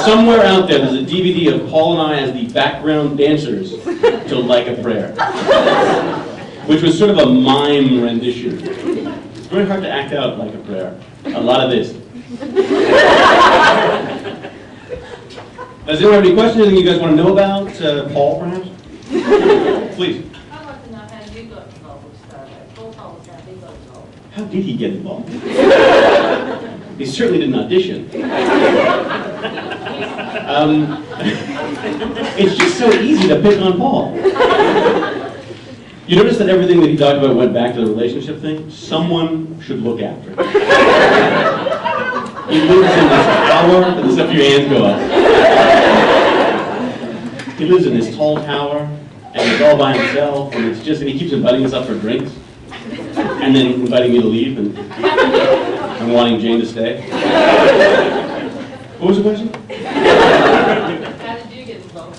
Somewhere out there's a DVD of Paul and I as the background dancers to Like a Prayer, which was sort of a mime rendition. It's very hard to act out Like a Prayer. A lot of this. Does anyone have any questions? Anything you guys want to know about Paul, perhaps? Please. I'd like to know how you got involved with Stargate. Paul told us how he got involved. How did he get involved? He certainly didn't audition. It's just so easy to pick on Paul. You notice that everything that he talked about went back to the relationship thing? Someone should look after him. He lives in this tower, and this up your hands go up. He lives in this tall tower, and he's all by himself, and it's just, and he keeps inviting us up for drinks, and then inviting me to leave, and wanting Jane to stay. What was the question? How did you get involved?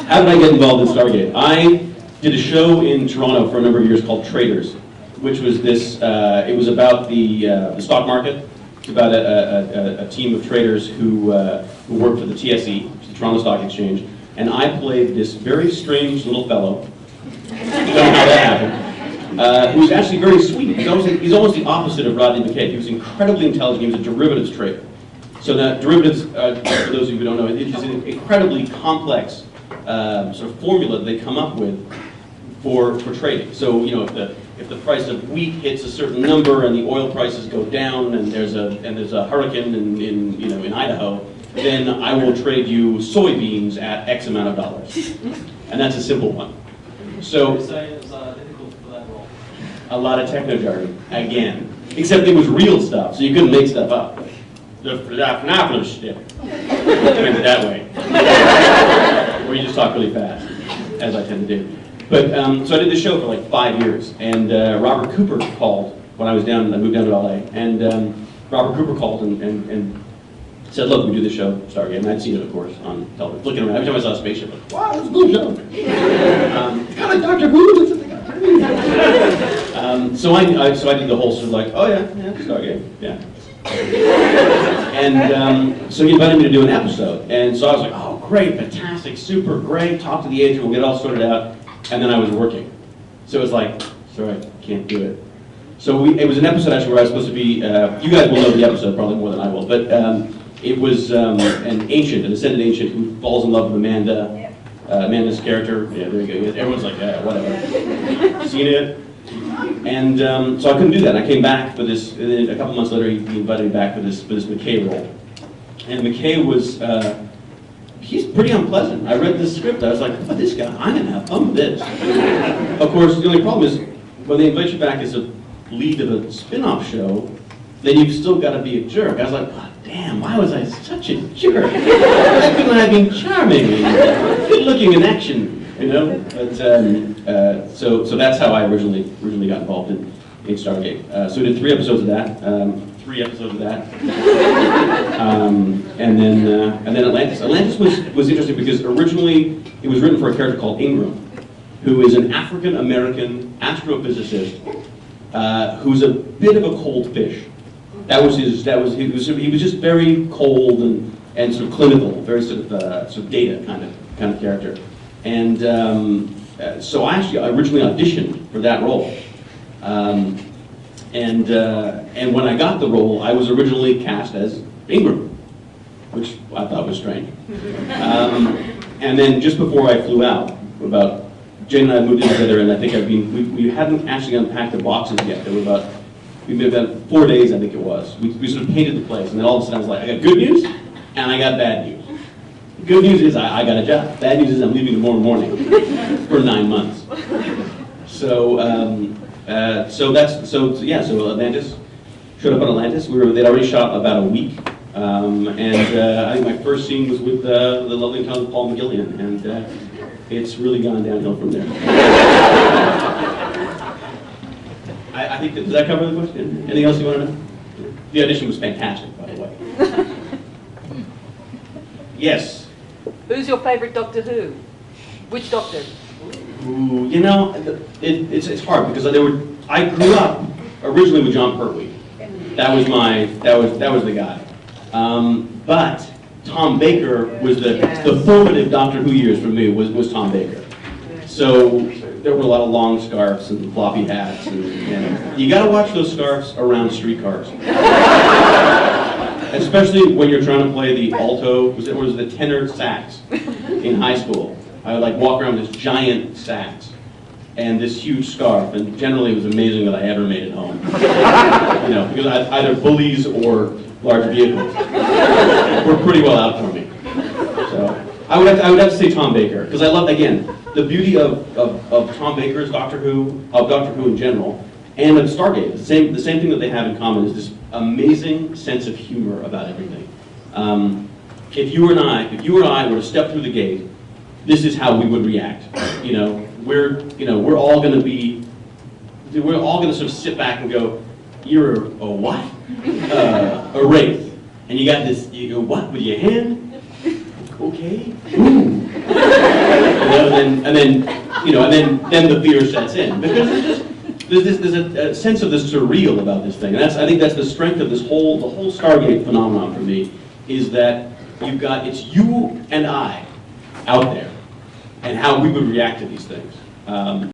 How did I get involved in Stargate? I did a show in Toronto for a number of years called Traders, which was this, it was about the stock market. It's about a team of traders who work for the TSE, the Toronto Stock Exchange, and I played this very strange little fellow. I don't know how that happened. Who's actually very sweet. He's almost the opposite of Rodney McKay. He was incredibly intelligent. He was a derivatives trader. So that derivatives, for those of you who don't know, it is an incredibly complex sort of formula that they come up with for trading. So you know, if the price of wheat hits a certain number and the oil prices go down and there's a hurricane in Idaho, then I will trade you soybeans at X amount of dollars. And that's a simple one. So a lot of techno jargon, again. Except it was real stuff, so you couldn't make stuff up. Went that way. Or you just talk really fast, as I tend to do. But, so I did this show for like 5 years, and Robert Cooper called when I moved down to LA, and Robert Cooper called and said, look, we do this show, Stargate, and I'd seen it, of course, on television. Looking around, every time I saw a spaceship, like, wow, that's a cool show. Kind of like Dr. Who, so I did the whole sort of like, oh yeah, Stargate, yeah. And so he invited me to do an episode, and so I was like, oh great, fantastic, super great, talk to the agent, we'll get it all sorted out, and then I was working. So it was like, sorry, can't do it. So it was an episode actually where I was supposed to be, you guys will know the episode probably more than I will, but it was an ascended ancient who falls in love with Amanda, Amanda's character. Yeah, there you go. Everyone's like, yeah, whatever. Seen it? And so I couldn't do that. I came back for this, and then a couple months later he invited me back for this McKay role. And McKay was, he's pretty unpleasant. I read this script, I was like, oh, this guy, I'm going to have fun with this. Of course, the only problem is, when they invite you back as a lead of a spin-off show, then you've still got to be a jerk. I was like, oh, damn, why was I such a jerk? Why couldn't I have been charming and good-looking in action? You know, but so that's how I originally got involved in Stargate. So we did 3 episodes of that, and then Atlantis. Atlantis was interesting because originally it was written for a character called Ingram, who is an African American astrophysicist who's a bit of a cold fish. He was just very cold and sort of clinical, very sort of data kind of character. And so I originally auditioned for that role. And when I got the role, I was originally cast as Ingram, which I thought was strange. And then just before I flew out, Jane and I moved in together, and I think we hadn't actually unpacked the boxes yet. There were we've been about 4 days, I think it was. We sort of painted the place, and then all of a sudden I was like, I got good news, and I got bad news. Good news is I got a job. Bad news is I'm leaving tomorrow morning for 9 months. So Atlantis, showed up on Atlantis. They'd already shot about a week. And I think my first scene was with the lovely and talented Paul McGillian, and it's really gone downhill from there. I think does that cover the question? Anything else you want to know? The audition was fantastic, by the way. Yes. Who's your favorite Doctor Who? Which Doctor? Ooh, you know, it's hard because I grew up originally with John Pertwee. That was the guy. But Tom Baker was the formative Doctor Who years for me was Tom Baker. So there were a lot of long scarves and floppy hats, and you got to watch those scarves around streetcars, especially when you're trying to play the alto. Was the tenor sax in high school? I would like walk around with this giant sax and this huge scarf, and generally it was amazing that I ever made it home. You know, because either bullies or large vehicles were pretty well out for me. So I would have to say Tom Baker, because I love, again, the beauty of Tom Baker's Doctor Who, of Doctor Who in general, and of Stargate. The same thing that they have in common is this amazing sense of humor about everything. If you and I were to step through the gate, this is how we would react. You know, we're all going to sort of sit back and go, "You're a what? A wraith." And you got this, you go, "What, with your hand? Okay." Ooh. And then the fear sets in, because there's a sense of the surreal about this thing, and I think that's the strength of the whole Stargate phenomenon for me, is that it's you and I out there, and how we would react to these things.